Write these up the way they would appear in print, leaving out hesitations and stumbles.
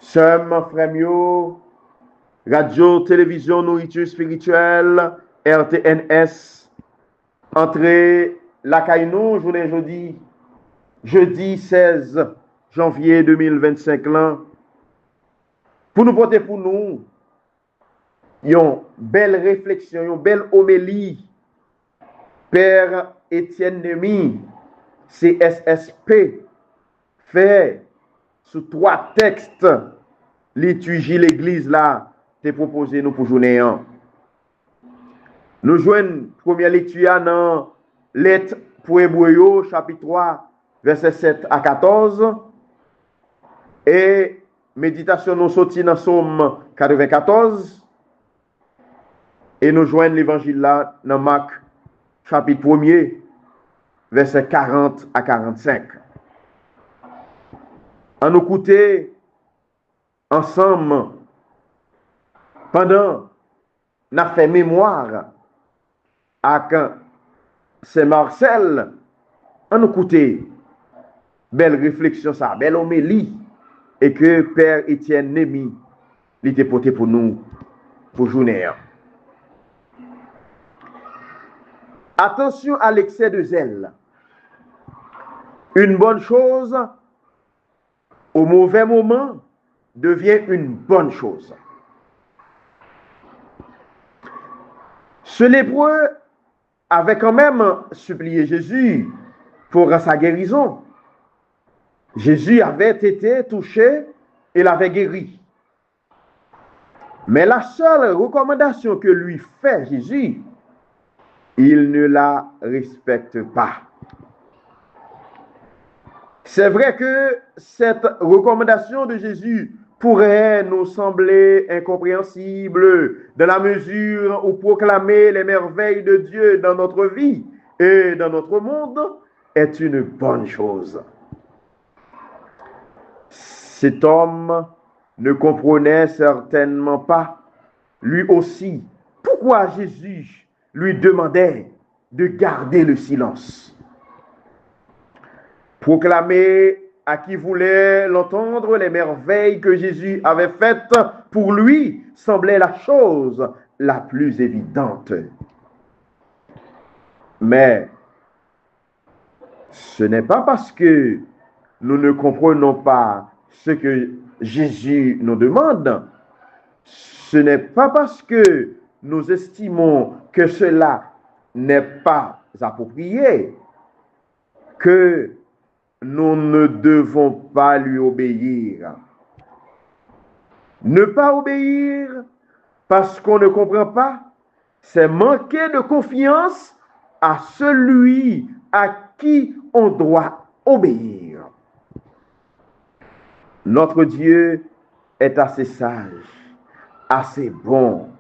Sem, Fremio, Radio, Télévision, Nourriture Spirituelle, RTNS, entrée la Caïnou, journée jeudi 16 janvier 2025 là, pour nous porter pour nous une belle réflexion, une belle homélie, Père Étienne Nemi, CSSP, fait sous 3 textes, liturgie l'église là, t'es proposé nous pour journée 1. Nous joignons première lecture dans lettre pour Hébreux, chapitre 3, verset 7 à 14. Et méditation nous sortit dans Somme 94. Et nous joignons l'évangile là dans Marc, chapitre 1er, verset 40 à 45. En nous écouter ensemble pendant n'a fait mémoire à Saint Marcel, en nous écouter belle réflexion ça, belle homélie et que Père Étienne Nemi l'était porté pour nous pour journée. Attention à l'excès de zèle. Une bonne chose au mauvais moment devient une bonne chose. Ce lépreux avait quand même supplié Jésus pour sa guérison. Jésus avait été touché et l'avait guéri. Mais la seule recommandation que lui fait Jésus, il ne la respecte pas. C'est vrai que cette recommandation de Jésus pourrait nous sembler incompréhensible dans la mesure où proclamer les merveilles de Dieu dans notre vie et dans notre monde est une bonne chose. Cet homme ne comprenait certainement pas, lui aussi, pourquoi Jésus lui demandait de garder le silence. Proclamer à qui voulait l'entendre les merveilles que Jésus avait faites pour lui semblait la chose la plus évidente. Mais ce n'est pas parce que nous ne comprenons pas ce que Jésus nous demande, ce n'est pas parce que nous estimons que cela n'est pas approprié que nous ne devons pas lui obéir. Ne pas obéir parce qu'on ne comprend pas, c'est manquer de confiance à celui à qui on doit obéir. Notre Dieu est assez sage, assez bon,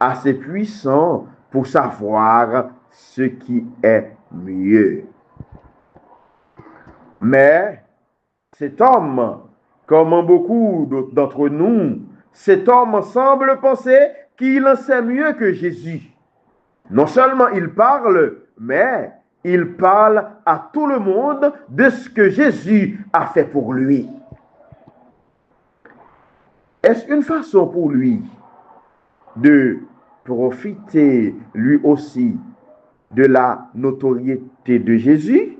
assez puissant pour savoir ce qui est mieux. Mais cet homme, comme beaucoup d'entre nous, cet homme semble penser qu'il en sait mieux que Jésus. Non seulement il parle, mais il parle à tout le monde de ce que Jésus a fait pour lui. Est-ce une façon pour lui de profiter lui aussi de la notoriété de Jésus?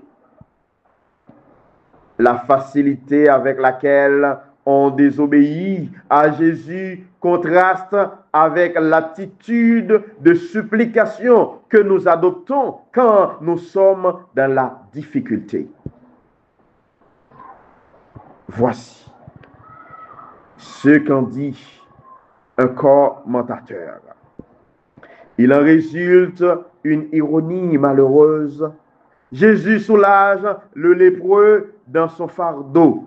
La facilité avec laquelle on désobéit à Jésus contraste avec l'attitude de supplication que nous adoptons quand nous sommes dans la difficulté. Voici ce qu'en dit un commentateur. Il en résulte une ironie malheureuse. Jésus soulage le lépreux dans son fardeau.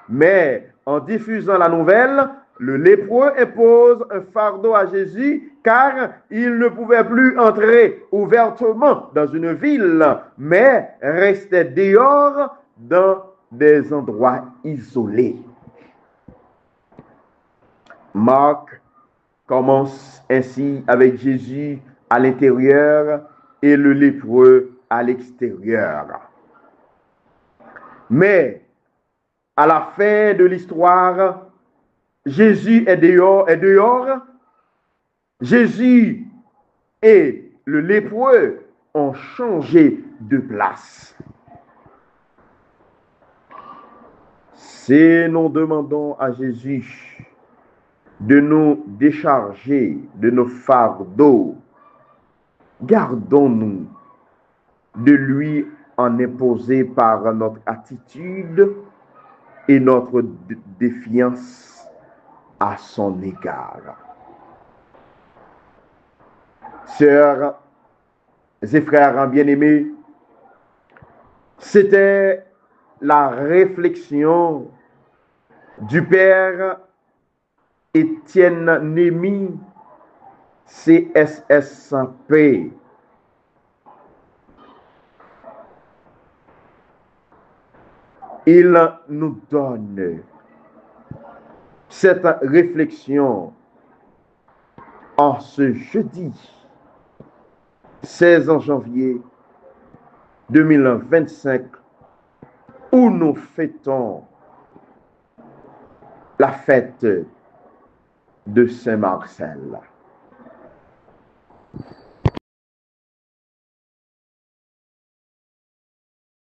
Mais en diffusant la nouvelle, le lépreux impose un fardeau à Jésus car il ne pouvait plus entrer ouvertement dans une ville, mais restait dehors dans des endroits isolés. Marc commence ainsi avec Jésus à l'intérieur et le lépreux à l'extérieur. Mais à la fin de l'histoire, Jésus est dehors. Jésus et le lépreux ont changé de place. Si nous demandons à Jésus de nous décharger de nos fardeaux, gardons-nous de lui en imposer par notre attitude et notre défiance à son égard. Sœurs et frères bien-aimés, c'était la réflexion du père Étienne Némi, CSSP. Il nous donne cette réflexion en ce jeudi 16 janvier 2025 où nous fêtons la fête de Saint-Marcel.